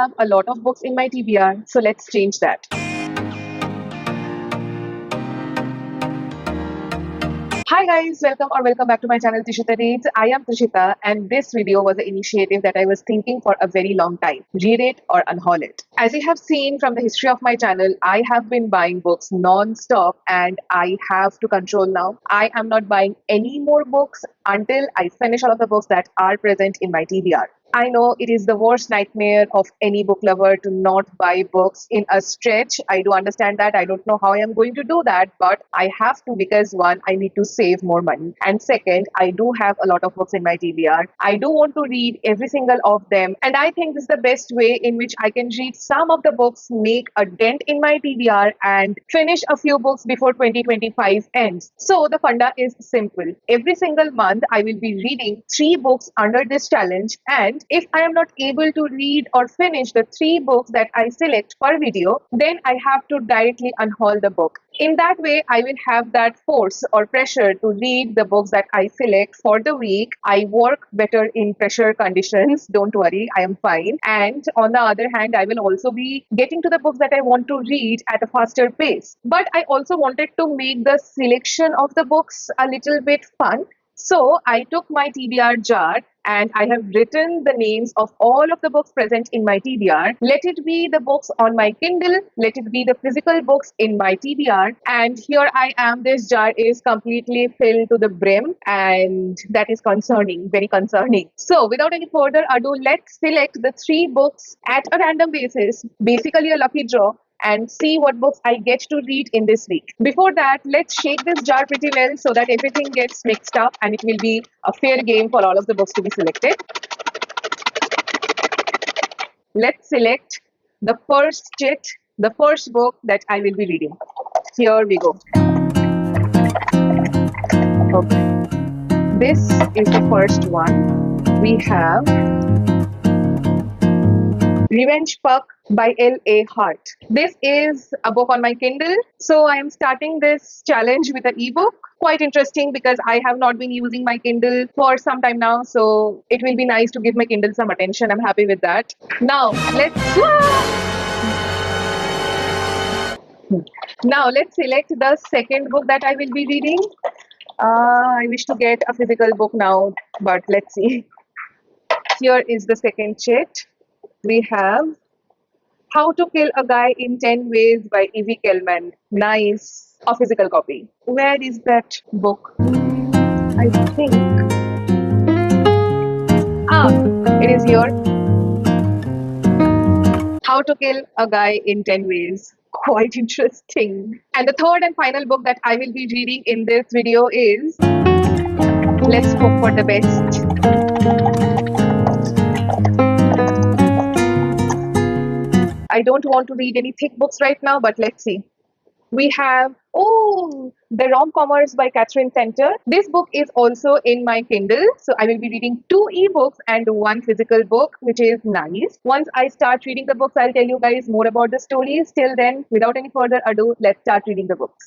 have a lot of books in my TBR, so let's change that. Hi guys, welcome back to my channel Trishita Reads. I am Trishita and this video was an initiative that I was thinking for a very long time. Read it or unhaul it. As you have seen from the history of my channel, I have been buying books non-stop and I have to control now. I am not buying any more books until I finish all of the books that are present in my TBR. I know it is the worst nightmare of any book lover to not buy books in a stretch. I do understand that. I don't know how I am going to do that, but I have to because one, I need to save more money. And second, I do have a lot of books in my TBR. I do want to read every single of them. And I think this is the best way in which I can read some of the books, make a dent in my TBR and finish a few books before 2025 ends. So the funda is simple. Every single month, I will be reading 3 books under this challenge, and if I am not able to read or finish the 3 books that I select per video, then I have to directly unhaul the book. In that way, I will have that force or pressure to read the books that I select for the week. I work better in pressure conditions. Don't worry, I am fine. And on the other hand, I will also be getting to the books that I want to read at a faster pace. But I also wanted to make the selection of the books a little bit fun. So I took my TBR jar and I have written the names of all of the books present in my TBR. Let it be the books on my Kindle, let it be the physical books in my TBR. And here I am, this jar is completely filled to the brim and that is concerning, very concerning. So without any further ado, let's select the 3 books at a random basis, basically a lucky draw, and see what books I get to read in this week. Before that, let's shake this jar pretty well so that everything gets mixed up and it will be a fair game for all of the books to be selected. Let's select the first book that I will be reading. Here we go. Okay. This is the first one. We have Revenge Puck by L.A. Hart. This is a book on my Kindle. So I am starting this challenge with an ebook. Quite interesting because I have not been using my Kindle for some time now. So it will be nice to give my Kindle some attention. I'm happy with that. Now let's select the second book that I will be reading. I wish to get a physical book now, but let's see. Here is the second chit. We have How to Kill a Guy in 10 Ways by Evie Kellman. Nice. A physical copy. Where is that book? I think. It is here. How to Kill a Guy in 10 Ways. Quite interesting. And the third and final book that I will be reading in this video is Let's Hope for the Best. I don't want to read any thick books right now, but let's see. We have, the Rom-Commers by Catherine Center. This book is also in my Kindle. So I will be reading 2 ebooks and 1 physical book, which is nice. Once I start reading the books, I'll tell you guys more about the stories. Till then, without any further ado, let's start reading the books.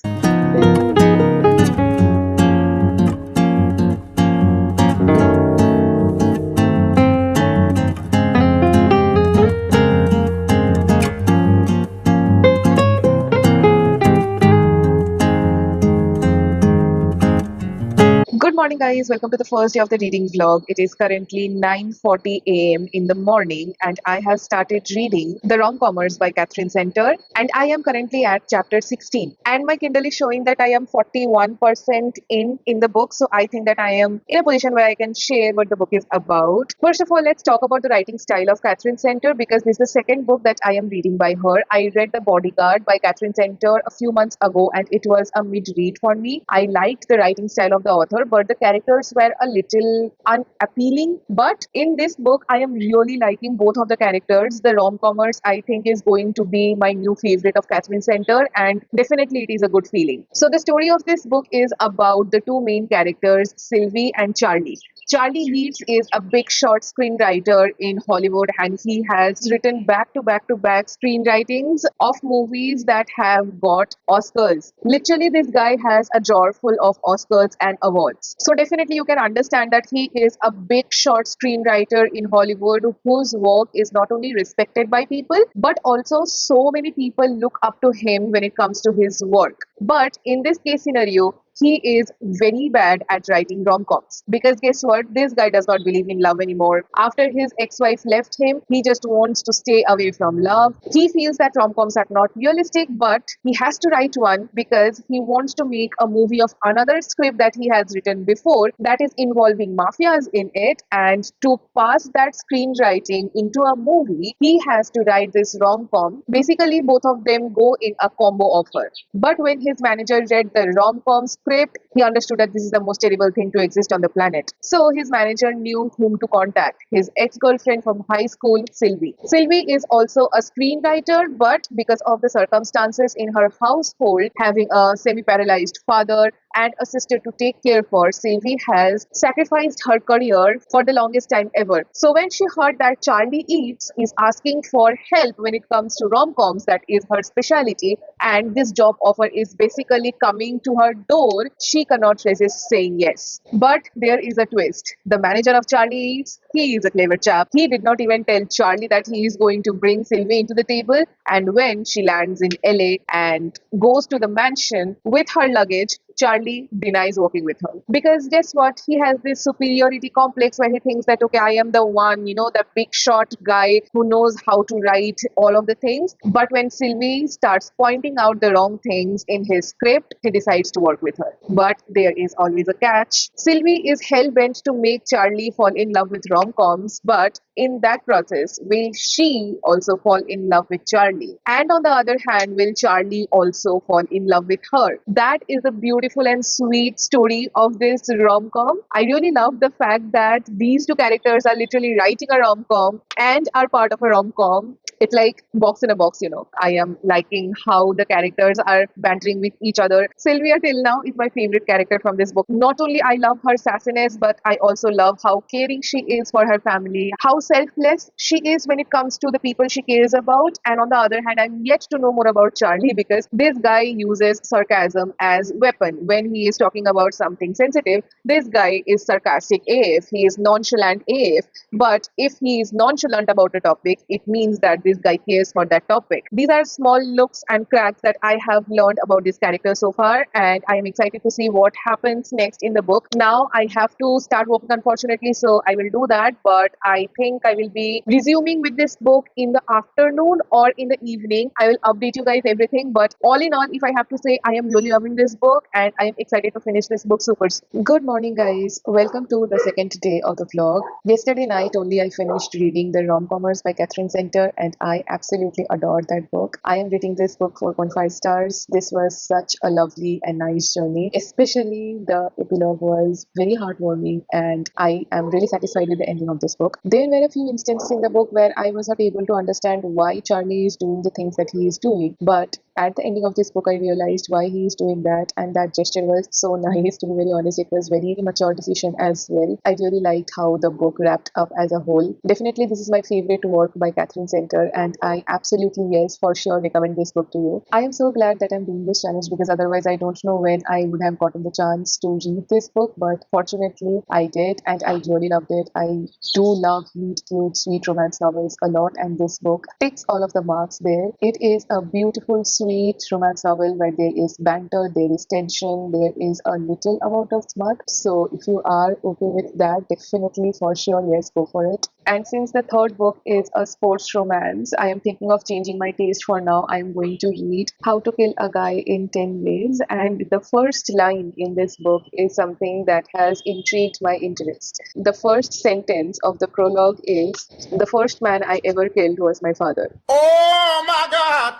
Good morning guys, welcome to the first day of the reading vlog. It is currently 9:40 a.m. in the morning and I have started reading The Rom-Commers by Catherine Center and I am currently at chapter 16 and my Kindle is showing that I am 41% in the book, so I think that I am in a position where I can share what the book is about. First of all, let's talk about the writing style of Catherine Center because this is the second book that I am reading by her. I read The Bodyguard by Catherine Center a few months ago and it was a mid-read for me. I liked the writing style of the author, but the characters were a little unappealing. But in this book, I am really liking both of the characters. The Rom-Commers, I think, is going to be my new favorite of Catherine Center, and definitely it is a good feeling. So the story of this book is about the 2 main characters, Sylvie and Charlie. Charlie Leeds is a big short screenwriter in Hollywood, and he has written back to back screenwritings of movies that have got Oscars. Literally, this guy has a drawer full of Oscars and awards. So, definitely, you can understand that he is a big short screenwriter in Hollywood whose work is not only respected by people, but also so many people look up to him when it comes to his work. But in this case scenario, he is very bad at writing rom-coms because guess what, this guy does not believe in love anymore. After his ex-wife left him, he just wants to stay away from love. He feels that rom-coms are not realistic, but he has to write one because he wants to make a movie of another script that he has written before that is involving mafias in it, and to pass that screenwriting into a movie he has to write this rom-com. Basically both of them go in a combo offer, but when his manager read the rom-com script, he understood that this is the most terrible thing to exist on the planet. So his manager knew whom to contact, his ex-girlfriend from high school, Sylvie. Sylvie is also a screenwriter, but because of the circumstances in her household, having a semi-paralyzed father and a sister to take care for, Sylvie has sacrificed her career for the longest time ever. So when she heard that Charlie Eats is asking for help when it comes to rom-coms, that is her specialty, and this job offer is basically coming to her door, she cannot resist saying yes. But there is a twist. The manager of Charlie Eats, he is a clever chap. He did not even tell Charlie that he is going to bring Sylvie into the table, and when she lands in LA and goes to the mansion with her luggage, Charlie denies working with her. Because guess what? He has this superiority complex where he thinks that, okay, I am the one, the big shot guy who knows how to write all of the things. But when Sylvie starts pointing out the wrong things in his script, he decides to work with her. But there is always a catch. Sylvie is hell bent to make Charlie fall in love with rom coms, but in that process, will she also fall in love with Charlie? And on the other hand, will Charlie also fall in love with her? That is the beautiful and sweet story of this rom com. I really love the fact that these two characters are literally writing a rom com and are part of a rom com. It's like box in a box. I am liking how the characters are bantering with each other. Sylvia till now is my favorite character from this book. Not only I love her sassiness, but I also love how caring she is for her family, how selfless she is when it comes to the people she cares about. And on the other hand, I'm yet to know more about Charlie because this guy uses sarcasm as weapon. When he is talking about something sensitive, this guy is sarcastic AF. He is nonchalant AF. But if he is nonchalant about a topic, it means that this guy cares for that topic. These are small looks and cracks that I have learned about this character so far, and I am excited to see what happens next in the book. Now I have to start working, unfortunately, so I will do that. But I think I will be resuming with this book in the afternoon or in the evening. I will update you guys everything. But all in all, if I have to say, I am really loving this book and I am excited to finish this book super soon. Good morning, guys. Welcome to the second day of the vlog. Yesterday night only I finished reading the Rom-Commers by Catherine Center, and I absolutely adored that book. I am rating this book 4.5 stars. This was such a lovely and nice journey. Especially the epilogue was very heartwarming, and I am really satisfied with the ending of this book. There were a few instances in the book where I was not able to understand why Charlie is doing the things that he is doing, but at the ending of this book, I realized why he is doing that, and that gesture was so nice. To be very honest, it was very mature decision as well. I really liked how the book wrapped up as a whole. Definitely, this is my favorite work by Catherine Center, and I absolutely, yes, for sure recommend this book to you. I am so glad that I'm doing this challenge because otherwise I don't know when I would have gotten the chance to read this book, but fortunately I did, and I really loved it. I do love neat, cute, sweet romance novels a lot, and this book ticks all of the marks there. It is a beautiful, sweet romance novel where there is banter, there is tension, there is a little amount of smut. So if you are okay with that, definitely for sure, yes, go for it. And since the third book is a sports romance, I am thinking of changing my taste for now. I am going to read How to Kill a Guy in 10 Ways. And the first line in this book is something that has intrigued my interest. The first sentence of the prologue is, "The first man I ever killed was my father." Oh my God!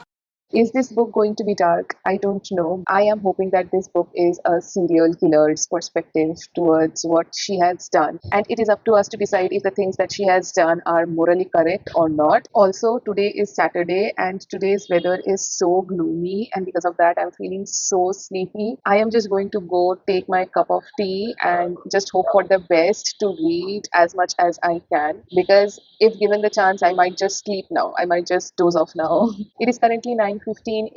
Is this book going to be dark? I don't know. I am hoping that this book is a serial killer's perspective towards what she has done. And it is up to us to decide if the things that she has done are morally correct or not. Also, today is Saturday and today's weather is so gloomy. And because of that, I'm feeling so sleepy. I am just going to go take my cup of tea and just hope for the best to read as much as I can. Because if given the chance, I might just sleep now. I might just doze off now. It is currently 9:15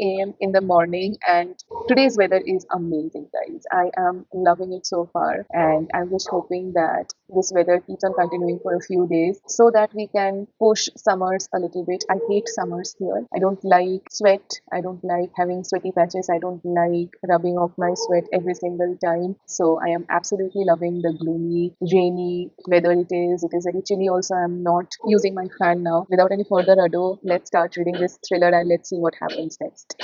a.m. in the morning, and today's weather is amazing, guys. I am loving it so far, and I'm just hoping that this weather keeps on continuing for a few days so that we can push summers a little bit. I hate summers here. I don't like sweat. I don't like having sweaty patches. I don't like rubbing off my sweat every single time. So I am absolutely loving the gloomy, rainy weather it is. It is very chilly also. I'm not using my fan now. Without any further ado, let's start reading this thriller and let's see what happens next.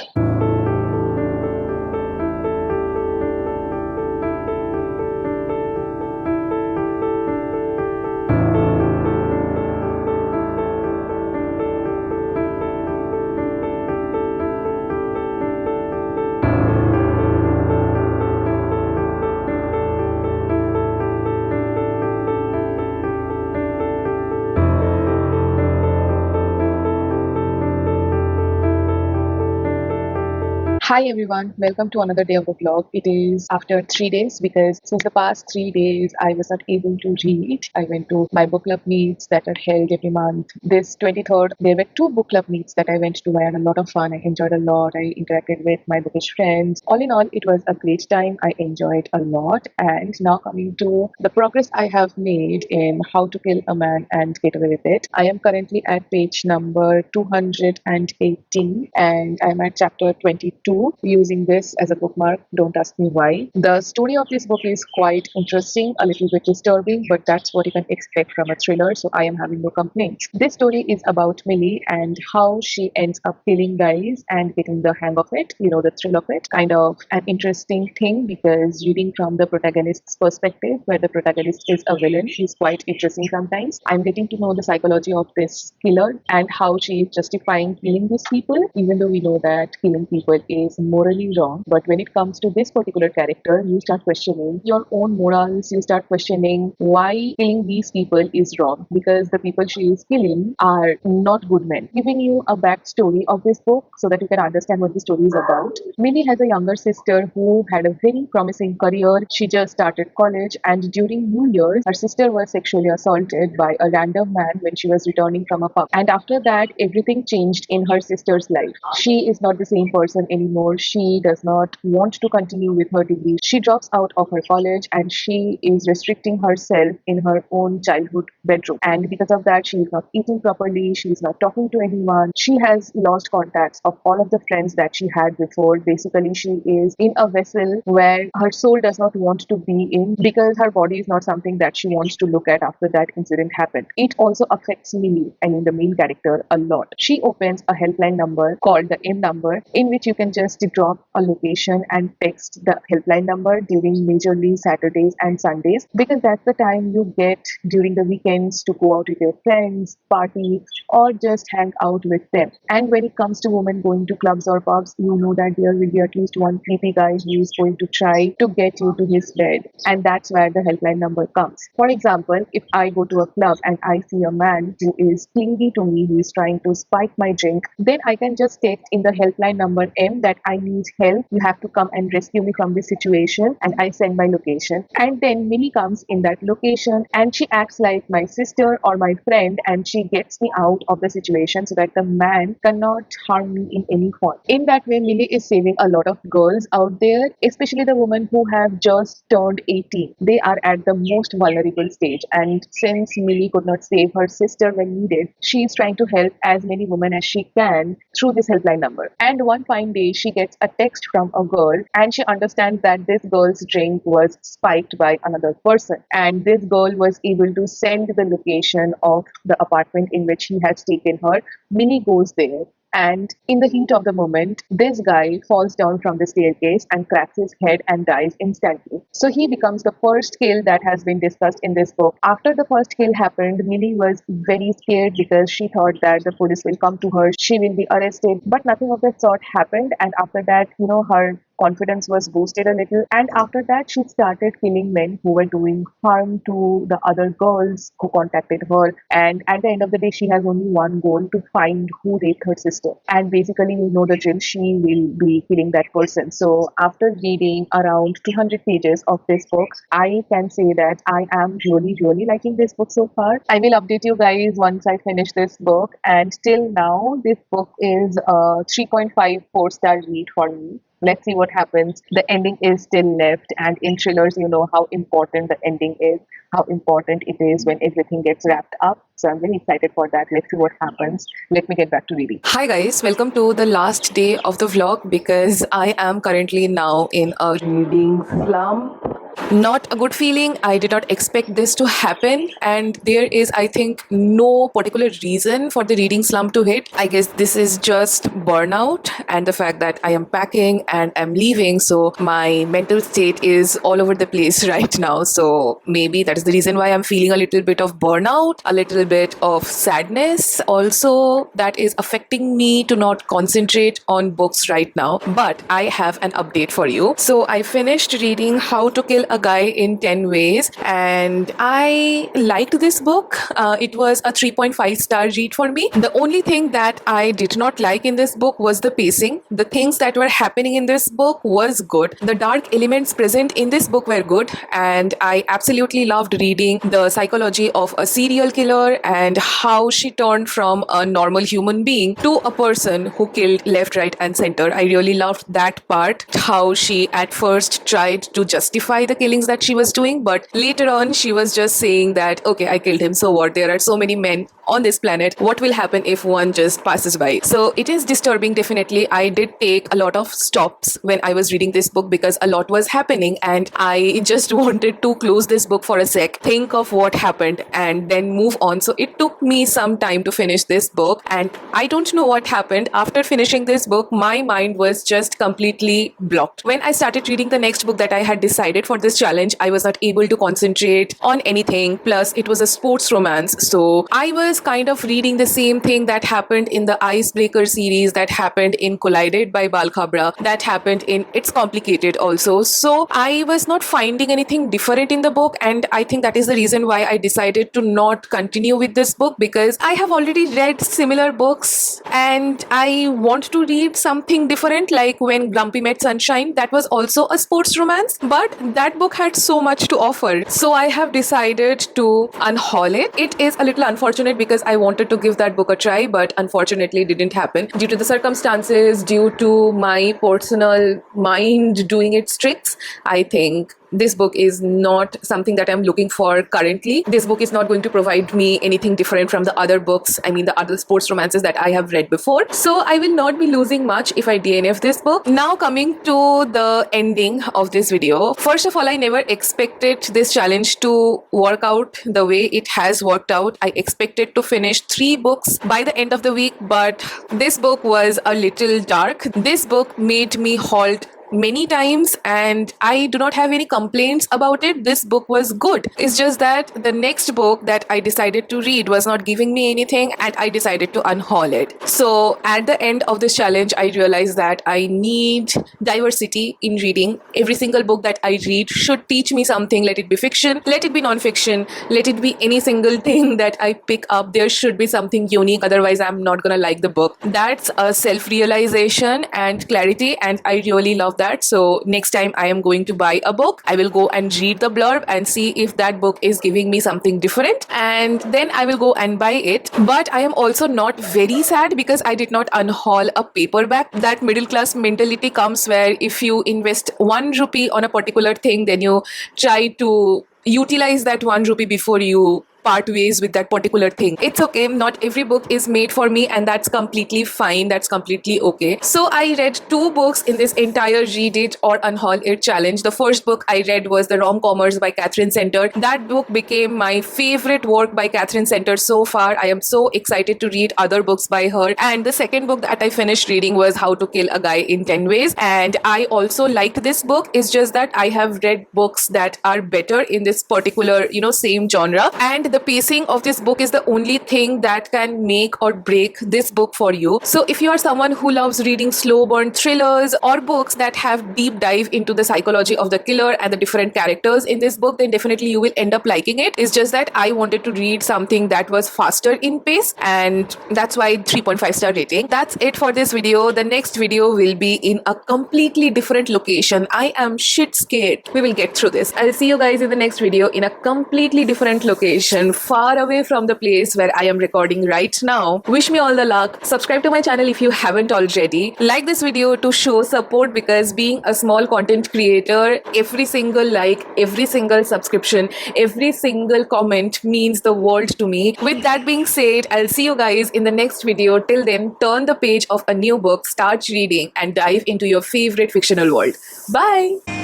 Hi everyone, welcome to another day of the vlog. It is after 3 days because since the past 3 days I was not able to read. I went to my book club meets that are held every month. This 23rd, there were two book club meets that I went to. I had a lot of fun. I enjoyed a lot. I interacted with my bookish friends. All in all, it was a great time. I enjoyed a lot. And now coming to the progress I have made in How to Kill a Man and Get Away with It. I am currently at page number 218 and I'm at chapter 22 using this as a bookmark. Don't ask me why. The story of this book is quite interesting, a little bit disturbing, but that's what you can expect from a thriller, so I am having no complaints. This story is about Millie and how she ends up killing guys and getting the hang of it, the thrill of it. Kind of an interesting thing because reading from the protagonist's perspective, where the protagonist is a villain, is quite interesting sometimes. I'm getting to know the psychology of this killer and how she is justifying killing these people, even though we know that killing people is morally wrong. But when it comes to this particular character, you start questioning your own morals. You start questioning why killing these people is wrong, because the people she is killing are not good men. Giving you a backstory of this book so that you can understand what the story is about. Minnie has a younger sister who had a very promising career. She just started college, and during New Year's, her sister was sexually assaulted by a random man when she was returning from a pub. And after that, everything changed in her sister's life. She is not the same person anymore. She does not want to continue with her degree. She drops out of her college and she is restricting herself in her own childhood bedroom. And because of that, she is not eating properly. She is not talking to anyone. She has lost contacts of all of the friends that she had before. Basically, she is in a vessel where her soul does not want to be in because her body is not something that she wants to look at after that incident happened. It also affects Millie, I mean the main character, a lot. She opens a helpline number called the M number, in which you can just drop a location and text the helpline number during majorly Saturdays and Sundays, because that's the time you get during the weekends to go out with your friends, party, or just hang out with them. And when it comes to women going to clubs or pubs, you know that there will be at least one creepy guy who is going to try to get you to his bed, and that's where the helpline number comes. For example, if I go to a club and I see a man who is clingy to me, who is trying to spike my drink, then I can just text in the helpline number M that I need help. You have to come and rescue me from this situation, and I send my location. And then Millie comes in that location and she acts like my sister or my friend, and she gets me out of the situation so that the man cannot harm me in any form. In that way, Millie is saving a lot of girls out there, especially the women who have just turned 18. They are at the most vulnerable stage, and since Millie could not save her sister when needed, she is trying to help as many women as she can through this helpline number. And one fine day, she gets a text from a girl and she understands that this girl's drink was spiked by another person. And this girl was able to send the location of the apartment in which he has taken her. Millie goes there. And in the heat of the moment, this guy falls down from the staircase and cracks his head and dies instantly. So he becomes the first kill that has been discussed in this book. After the first kill happened, Millie was very scared because she thought that the police will come to her, she will be arrested, but nothing of that sort happened. And after that, her confidence was boosted a little. And after that, she started killing men who were doing harm to the other girls who contacted her. And at the end of the day, she has only one goal: to find who raped her sister. And basically, you know the drill, she will be killing that person. So after reading around 200 pages of this book, I can say that I am really, really liking this book so far. I will update you guys once I finish this book. And till now, this book is a 3.5 4-star read for me. Let's see what happens. The ending is still left, and in thrillers, you know how important the ending is, how important it is when everything gets wrapped up. So I'm very excited for that. Let's see what happens. Let me get back to reading. Hi guys, welcome to the last day of the vlog because I am currently now in a reading slump. Not a good feeling. I did not expect this to happen, and there is, I think, no particular reason for the reading slump to hit. I guess this is just burnout and the fact that I am packing and I'm leaving, so my mental state is all over the place right now. So maybe that is the reason why I'm feeling a little bit of burnout, a little bit of sadness also, that is affecting me to not concentrate on books right now. But I have an update for you. So I finished reading How to Kill a Guy in 10 Ways, and I liked this book. It was a 3.5-star read for me. The only thing that I did not like in this book was the pacing. The things that were happening in this book was good. The dark elements present in this book were good, and I absolutely loved reading the psychology of a serial killer and how she turned from a normal human being to a person who killed left, right, and center. I really loved that part, how she at first tried to justify the killings that she was doing, but later on she was just saying that, okay, I killed him, so what? There are so many men on this planet. What will happen if one just passes by? So it is disturbing, definitely. I did take a lot of stops when I was reading this book because a lot was happening, and I just wanted to close this book for a sec, think of what happened, and then move on. So it took me some time to finish this book, and I don't know what happened. After finishing this book, my mind was just completely blocked. When I started reading the next book that I had decided for this challenge, I was not able to concentrate on anything. Plus, it was a sports romance, so I was kind of reading the same thing that happened in the Icebreaker series, that happened in Collided by Bal Khabra, that happened in It's Complicated also. So I was not finding anything different in the book, and I think that is the reason why I decided to not continue with this book, because I have already read similar books and I want to read something different. Like When Grumpy Met Sunshine, that was also a sports romance, but that book had so much to offer. So I have decided to unhaul it. It is a little unfortunate because I wanted to give that book a try, but unfortunately it didn't happen due to the circumstances, due to my personal mind doing its tricks. I think this book is not something that I'm looking for currently. This book is not going to provide me anything different from the other books, I mean the other sports romances that I have read before. So I will not be losing much if I DNF this book. Now coming to the ending of this video. First of all, I never expected this challenge to work out the way it has worked out. I expected to finish 3 books by the end of the week, but this book was a little dark. This book made me halt many times, and I do not have any complaints about it. This book was good. It's just that the next book that I decided to read was not giving me anything, and I decided to unhaul it. So at the end of this challenge, I realized that I need diversity in reading. Every single book that I read should teach me something. Let it be fiction, let it be non-fiction, let it be any single thing that I pick up. There should be something unique, otherwise I'm not gonna like the book. That's a self-realization and clarity, and I really love that. So next time I am going to buy a book, I will go and read the blurb and see if that book is giving me something different, and then I will go and buy it. But I am also not very sad because I did not unhaul a paperback. That middle class mentality comes where if you invest 1 rupee on a particular thing, then you try to utilize that 1 rupee before you part ways with that particular thing. It's okay, not every book is made for me, and that's completely fine, that's completely okay. So I read 2 books in this entire Read It or Unhaul It challenge. The first book I read was the Rom-Commers by Catherine Center. That book became my favorite work by Catherine Center so far. I am so excited to read other books by her. And the second book that I finished reading was How to Kill a Guy in 10 Ways, and I also liked this book. It's just that I have read books that are better in this particular, same genre, and the pacing of this book is the only thing that can make or break this book for you. So if you are someone who loves reading slow burn thrillers or books that have deep dive into the psychology of the killer and the different characters in this book, then definitely you will end up liking it. It's just that I wanted to read something that was faster in pace, and that's why 3.5-star rating. That's it for this video. The next video will be in a completely different location. I am shit scared. We will get through this. I'll see you guys in the next video in a completely different location, far away from the place where I am recording right now. Wish me all the luck. Subscribe to my channel if you haven't already. Like this video to show support, because being a small content creator, every single like, every single subscription, every single comment means the world to me. With that being said, I'll see you guys in the next video. Till then, turn the page of a new book, start reading, and dive into your favorite fictional world. Bye!